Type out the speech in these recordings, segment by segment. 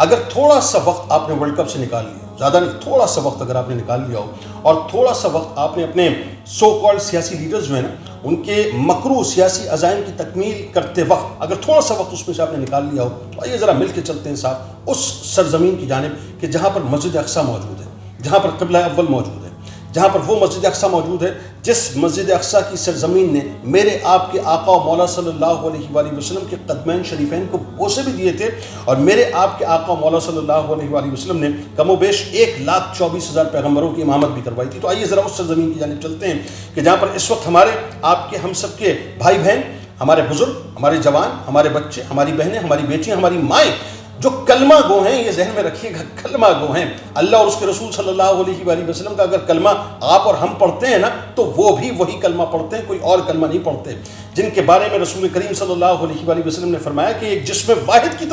اگر تھوڑا سا وقت آپ نے ورلڈ کپ سے نکال لیا، زیادہ نہیں، تھوڑا سا وقت اگر آپ نے نکال لیا ہو، اور تھوڑا سا وقت آپ نے اپنے سو کالڈ سیاسی لیڈرز جو ہیں نا ان کے مکروہ سیاسی عزائم کی تکمیل کرتے وقت اگر تھوڑا سا وقت اس میں سے آپ نے نکال لیا ہو، تو آئیے ذرا مل کے چلتے ہیں صاحب اس سرزمین کی جانب کہ جہاں پر مسجد اقصیٰ موجود ہے، جہاں پر قبلہ اول موجود ہے، جہاں پر وہ مسجد اقصیٰ موجود ہے جس مسجد اقصیٰ کی سرزمین نے میرے آپ کے آقا و مولا صلی اللہ علیہ وآلہ وسلم کے قدمین شریفین کو بوسے بھی دیے تھے، اور میرے آپ کے آقا و مولا صلی اللہ علیہ وآلہ وسلم نے کم و بیش 1,24,000 پیغمبروں کی امامت بھی کروائی تھی۔ تو آئیے ذرا اس سرزمین کی جانب چلتے ہیں کہ جہاں پر اس وقت ہمارے آپ کے ہم سب کے بھائی بہن، ہمارے بزرگ، ہمارے جوان، ہمارے بچے، ہماری بہنیں، ہماری بیٹیاں، ہماری مائیں جو کلمہ گو ہیں، یہ ذہن میں رکھیے گا، کلمہ گو ہیں، اللہ اور اس کے رسول صلی اللہ علیہ وآلہ وسلم کا اگر کلمہ آپ اور ہم پڑھتے ہیں نا تو وہ بھی وہی کلمہ پڑھتے ہیں، کوئی اور کلمہ نہیں پڑھتے، جن کے بارے میں رسول کریم صلی اللہ علیہ وآلہ وسلم نے فرمایا کہ ایک جسم واحد کی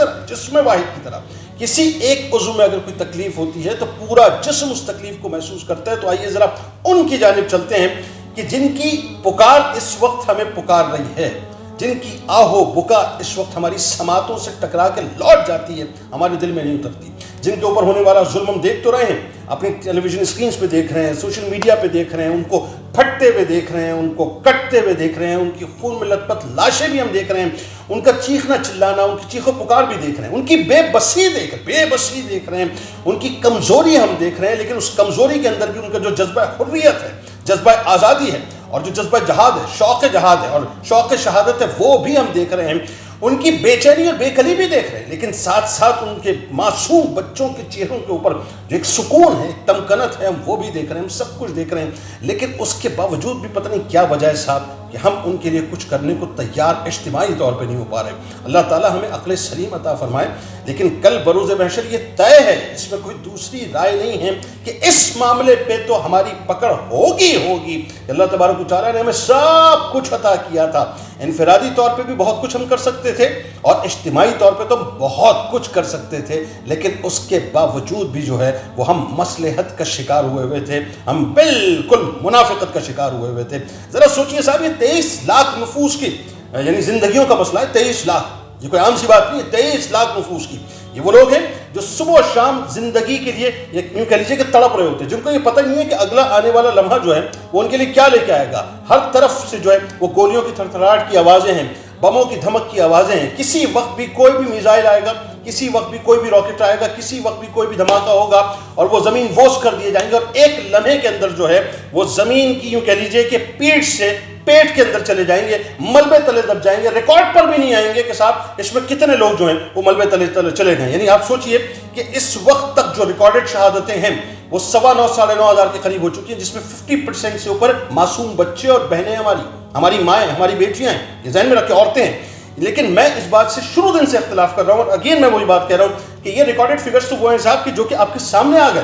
طرح کسی ایک عضو میں اگر کوئی تکلیف ہوتی ہے تو پورا جسم اس تکلیف کو محسوس کرتا ہے۔ تو آئیے ذرا ان کی جانب چلتے ہیں کہ جن کی پکار اس وقت ہمیں پکار رہی ہے، جن کی آہو بکا اس وقت ہماری سماعتوں سے ٹکرا کے لوٹ جاتی ہے، ہمارے دل میں نہیں اترتی، جن کے اوپر ہونے والا ظلم ہم دیکھ تو رہے ہیں، اپنی ٹیلی ویژن اسکرینز پہ دیکھ رہے ہیں، سوشل میڈیا پہ دیکھ رہے ہیں، ان کو پھٹتے ہوئے دیکھ رہے ہیں، ان کو کٹتے ہوئے دیکھ رہے ہیں، ان کی خون میں لت پت لاشیں بھی ہم دیکھ رہے ہیں، ان کا چیخنا چلانا، ان کی چیخ و پکار بھی دیکھ رہے ہیں، ان کی بے بسی دیکھ رہے ہیں، ان کی کمزوری ہم دیکھ رہے ہیں، لیکن اس کمزوری کے اندر بھی ان کا جو جذبہ حریت ہے، جذبہ آزادی ہے، اور جو جذبہ جہاد ہے، شوق جہاد ہے اور شوق شہادت ہے، وہ بھی ہم دیکھ رہے ہیں، ان کی بے چینی اور بے کلی بھی دیکھ رہے ہیں، لیکن ساتھ ساتھ ان کے معصوم بچوں کے چہروں کے اوپر جو ایک سکون ہے، ایک تمکنت ہے، ہم وہ بھی دیکھ رہے ہیں، ہم سب کچھ دیکھ رہے ہیں، لیکن اس کے باوجود بھی پتہ نہیں کیا وجہ ہے صاحب کہ ہم ان کے لیے کچھ کرنے کو تیار اجتماعی طور پہ نہیں ہو پا رہے۔ اللہ تعالیٰ ہمیں عقل سلیم عطا فرمائے، لیکن کل بروز محشر یہ طے ہے، اس میں کوئی دوسری رائے نہیں ہے کہ اس معاملے پہ تو ہماری پکڑ ہوگی کہ اللہ تبارک و تعالیٰ نے ہمیں سب کچھ عطا کیا تھا، انفرادی طور پہ بھی بہت کچھ ہم کر سکتے تھے اور اجتماعی طور پہ تو ہم بہت کچھ کر سکتے تھے، لیکن اس کے باوجود بھی جو ہے وہ ہم مصلحت کا شکار ہوئے تھے، ہم بالکل منافقت کا شکار ہوئے تھے۔ ذرا سوچئے صاحب، یہ 23 لاکھ نفوس کی یعنی زندگیوں کا مسئلہ ہے، 23 لاکھ، یہ کوئی عام سی بات نہیں ہے، 23 لاکھ نفوس کی، یہ وہ لوگ ہیں جو صبح و شام زندگی کے لیے یوں کہہ لیجیے کہ تڑپ رہے ہوتے ہیں، جن کو یہ پتہ نہیں ہے کہ اگلا آنے والا لمحہ جو ہے وہ ان کے لیے کیا لے کے آئے گا۔ ہر طرف سے جو ہے وہ گولیوں کی تھڑتھڑاہٹ کی آوازیں ہیں، بموں کی دھمک کی آوازیں ہیں، کسی وقت بھی کوئی بھی میزائل آئے گا، کسی وقت بھی کوئی بھی راکٹ آئے گا، کسی وقت بھی کوئی بھی دھماکہ ہوگا اور وہ زمین بوس کر دیے جائیں گے، اور ایک لمحے کے اندر جو ہے وہ زمین کی یوں کہہ لیجیے کہ پیٹھ سے پیٹ کے اندر چلے جائیں گے، ملبے تلے دب جائیں گے، ریکارڈ پر بھی نہیں آئیں گے کہ صاحب اس میں کتنے لوگ جو ہیں وہ ملبے تلے چلے گئے۔ یعنی آپ سوچئے کہ اس وقت تک جو ریکارڈڈ شہادتیں ہیں وہ 9.25 ساڑھے 9 ہزار کے قریب ہو چکی ہیں، جس میں 50% سے اوپر معصوم بچے اور بہنیں ہماری مائیں، ہماری بیٹیاں ہیں، یہ ذہن میں رکھیں، عورتیں ہیں۔ لیکن میں اس بات سے شروع دن سے اختلاف کر رہا ہوں، اور اگین میں وہی بات کہہ رہا ہوں کہ یہ ریکارڈڈ فگرز تو وہ ہیں صاحب کہ جو کہ آپ کے سامنے آ گئے،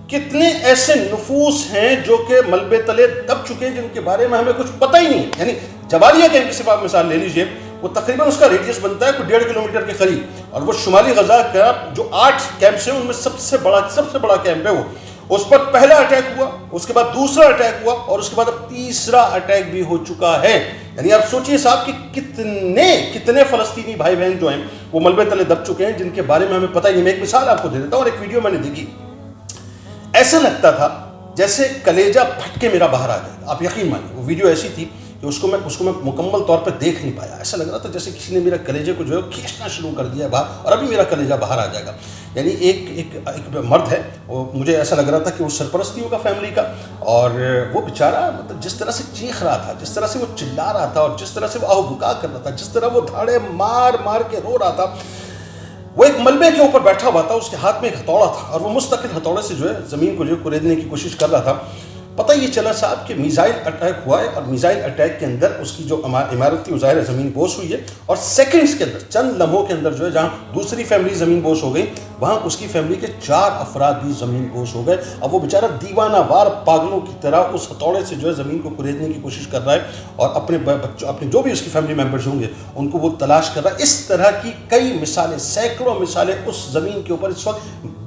کتنے ایسے نفوس ہیں جو کہ ملبے تلے دب چکے ہیں جن کے بارے میں ہمیں کچھ پتہ ہی نہیں ہے۔ یعنی جبالیہ کیمپ کی صرف آپ مثال لے لیجئے، وہ تقریباً اس کا ریڈیس بنتا ہے کوئی 1.5 کلومیٹر کے قریب، اور وہ شمالی غزہ کا جو 8 کیمپس ہیں ان میں سب سے بڑا کیمپ ہے وہ، اس پر پہلا اٹیک ہوا، اس کے بعد دوسرا اٹیک ہوا، اور اس کے بعد اب تیسرا اٹیک بھی ہو چکا ہے۔ یعنی آپ سوچئے صاحب کہ کتنے فلسطینی بھائی بہن جو ہیں وہ ملبے تلے دب چکے ہیں جن کے بارے میں ہمیں پتہ ہی نہیں۔ میں ایک مثال آپ کو دے دیتا ہوں، اور ایک ویڈیو میں نے دیکھی، ایسا لگتا تھا جیسے کلیجہ پھٹ کے میرا باہر آ جائے گا، آپ یقین مانیے وہ ویڈیو ایسی تھی کہ اس کو میں مکمل طور پر دیکھ نہیں پایا، ایسا لگ رہا تھا جیسے کسی نے میرا کلیجے کو جو ہے کھینچنا شروع کر دیا باہر، اور ابھی میرا کلیجہ باہر آ جائے گا۔ یعنی ایک مرد ہے، وہ مجھے ایسا لگ رہا تھا کہ وہ سرپرستی ہوگا فیملی کا، اور وہ بیچارہ مطلب جس طرح سے چیخ رہا تھا، جس طرح سے وہ چلا رہا تھا، اور جس طرح سے وہ آہ بکا کر رہا تھا، جس طرح وہ دھاڑے مار کے رو رہا تھا، وہ ایک ملبے کے اوپر بیٹھا ہوا تھا، اس کے ہاتھ میں ایک ہتھوڑا تھا، اور وہ مستقل ہتھوڑے سے جو ہے زمین کو جو کوریدنے کی کوشش کر رہا تھا۔ پتہ یہ چلا صاحب کہ میزائل اٹیک ہوا ہے، اور میزائل اٹیک کے اندر اس کی جو عمارت تھی وہ ظاہر ہے زمین بوس ہوئی ہے، اور سیکنڈز کے اندر، چند لمحوں کے اندر جو ہے جہاں دوسری فیملی زمین بوس ہو گئی، وہاں اس کی فیملی کے 4 افراد بھی زمین بوس ہو گئے۔ اب وہ بیچارہ دیوانہ وار پاگلوں کی طرح اس ہتھوڑے سے جو ہے زمین کو کوریدنے کی کوشش کر رہا ہے، اور اپنے بچوں، اپنے جو بھی اس کی فیملی ممبرز ہوں گے ان کو وہ تلاش کر رہا ہے۔ اس طرح کی کئی مثالیں، سینکڑوں مثالیں اس زمین کے اوپر اس وقت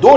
2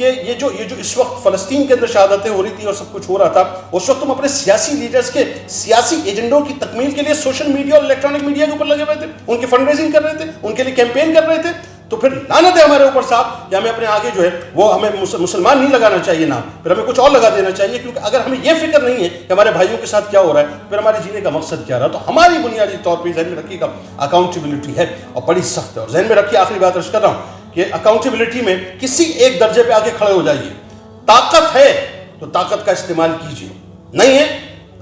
کہ یہ جو اس وقت فلسطین کے اندر شہادتیں ہو رہی تھی اور سب کچھ ہو رہا تھا، اس وقت تم اپنے سیاسی لیڈرز کے سیاسی ایجنڈوں کی تکمیل کے لیے سوشل میڈیا اور الیکٹرانک میڈیا کے اوپر لگے ہوئے تھے، ان کی فنڈ ریزنگ کر رہے تھے، ان کے لیے کیمپین کر رہے تھے. تو پھر لعنت ہے ہمارے اوپر صاحب کہ ہمیں اپنے آگے جو ہے وہ ہمیں مسلمان نہیں لگانا چاہیے نام، پھر ہمیں کچھ اور لگا دینا چاہیے، کیونکہ اگر ہمیں یہ فکر نہیں ہے کہ ہمارے بھائیوں کے ساتھ کیا ہو رہا ہے، پھر ہمارے جینے کا مقصد کیا رہا. تو ہماری بنیادی طور پہ ذہن میں رکھیے گا اکاؤنٹیبلٹی ہے اور بڑی سخت ہے. اور ذہن میں رکھیے، آخری بات عرض کر رہا ہوں کہ اکاؤنٹیبلٹی میں کسی ایک درجے پہ آگے کھڑے ہو جائیے. طاقت ہے تو طاقت کا استعمال کیجیے، نہیں ہے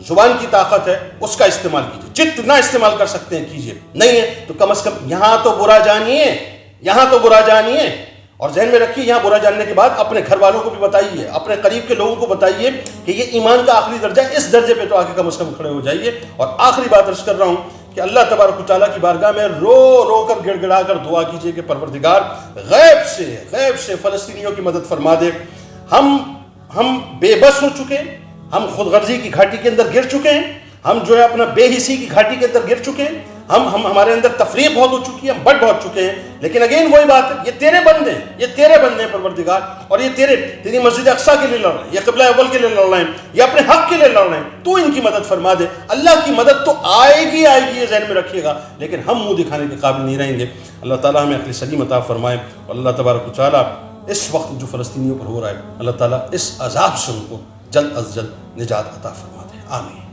زبان کی طاقت ہے اس کا استعمال کیجیے، جتنا استعمال کر سکتے ہیں کیجیے، نہیں ہے تو کم از کم یہاں تو برا جانیے، یہاں تو برا جانیے. اور ذہن میں رکھیے یہاں برا جاننے کے بعد اپنے گھر والوں کو بھی بتائیے، اپنے قریب کے لوگوں کو بتائیے کہ یہ ایمان کا آخری درجہ ہے، اس درجے پہ تو آگے کم از کم کھڑے ہو جائیے. اور آخری بات عرض کر رہا ہوں کہ اللہ تبارک و تعالیٰ کی بارگاہ میں رو رو کر گڑ گڑا کر دعا کیجیے کہ پروردگار غیب سے فلسطینیوں کی مدد فرما دے. ہم بے بس ہو چکے ہیں، ہم خود غرضی کی گھاٹی کے اندر گر چکے ہیں، ہم جو ہے اپنا بے حسی کی گھاٹی کے اندر گر چکے ہیں، ہمارے اندر تفریق بہت ہو چکی ہے، ہم بڑھ بہت چکے ہیں. لیکن اگین وہی بات ہے، یہ تیرے بندے ہیں، یہ تیرے بندے ہیں پروردگار، اور یہ تیری مسجد اقصیٰ کے لیے لڑ رہے ہیں، یہ قبلہ اول کے لیے لڑ رہے ہیں، یہ اپنے حق کے لیے لڑ رہے ہیں. تو ان کی مدد فرما دے. اللہ کی مدد تو آئے گی یہ ذہن میں رکھیے گا، لیکن ہم منہ دکھانے کے قابل نہیں رہیں گے. اللہ تعالیٰ ہمیں عقل سلیم عطا فرمائے. اور اللہ تبارک و تعالیٰ اس وقت جو فلسطینیوں پر ہو رہا ہے، اللہ تعالیٰ اس عذاب سے ان کو جلد از جلد نجات عطا فرما دے. آمین.